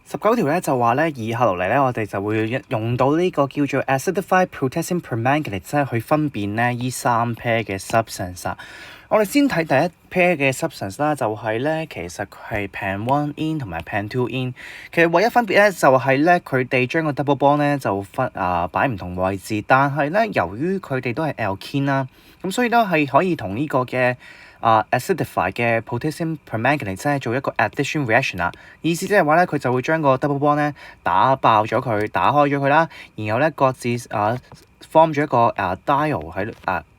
19條咧就話咧，以下落嚟咧，我哋就會用到呢個叫做 acidified potassium permanganate 即係去分辨咧依3 pair 嘅 substance 啊。我哋先睇第一 pair 嘅 substance 啦，就係咧其實佢係 pen 1 in 同埋 pen 2 in。其實唯一分別咧就係咧佢哋將個 double bond 咧就擺唔同位置，但係咧由於佢哋都係 alkene 啦，咁所以都係可以同呢個嘅acidified 嘅 potassium permanganate 咧做一個 addition reaction 啦。意思即係話咧佢就會將個 double bond 咧打爆咗佢，打開咗佢啦，然後咧各自form 咗一個diol 喺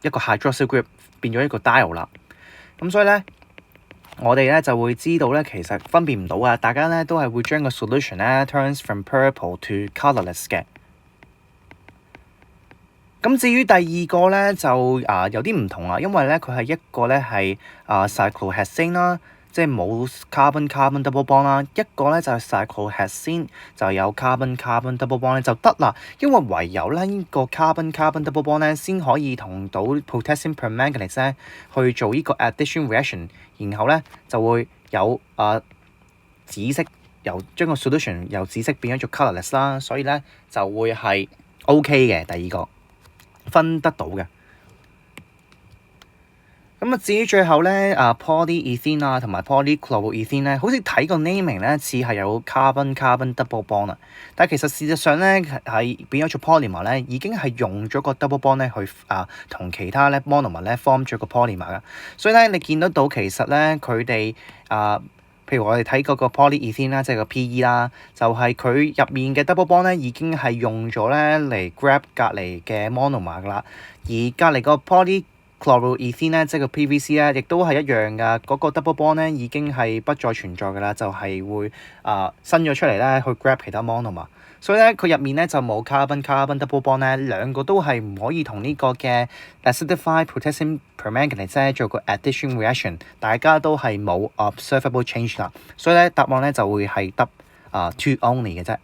一個 hydroxyl group 變咗一個 diol 啦。咁所以咧我哋咧就會知道咧其實分辨唔到啊，大家咧都係會將個 solution 咧 turns from purple to colourless 嘅。咁至於第二個咧就有啲唔同啊，因為咧佢係一個咧係cyclohexane 啦，即係冇 carbon double bond 啦，一個咧就係 cyclohexane 就有 carbon double bond 咧就得啦，因為唯有咧呢個 carbon double bond 咧先可以同到 potassium permanganate 咧去做呢個 addition reaction， 然後咧就會有紫色將個 solution 由紫色變咗做 colourless 啦，所以咧就會係 OK 嘅。第二個分得到嘅。咁至於最後咧polyethene同埋 polychloroethene 咧，好似睇個 naming 咧似係有 carbon double bond 啊，但係其實事實上咧係變咗做 polymer 咧，已經係用咗個 double bond 咧去同其他咧 monomer 咧 form 咗個 polymer 噶，所以咧你見得到其實咧佢哋譬如我哋睇嗰個 polyethene 啦，即係個 PE 啦，就係佢入面嘅 double bond 咧已經係用咗咧嚟 grab 隔離嘅 monomer 噶啦，而隔離個 polychloroethene 咧，即係個 PVC 咧，亦都係一樣噶，嗰個 double bond 咧已經係不再存在噶啦，就係會伸咗出嚟咧去 grab 其他 monomer。所以咧佢入面咧就冇 carbon double bond 咧，兩個都係唔可以同呢個嘅 acidified potassium permanganate 咧做個 addition reaction， 大家都係冇 observable change 啦，所以咧答案咧就會係得two only 嘅啫。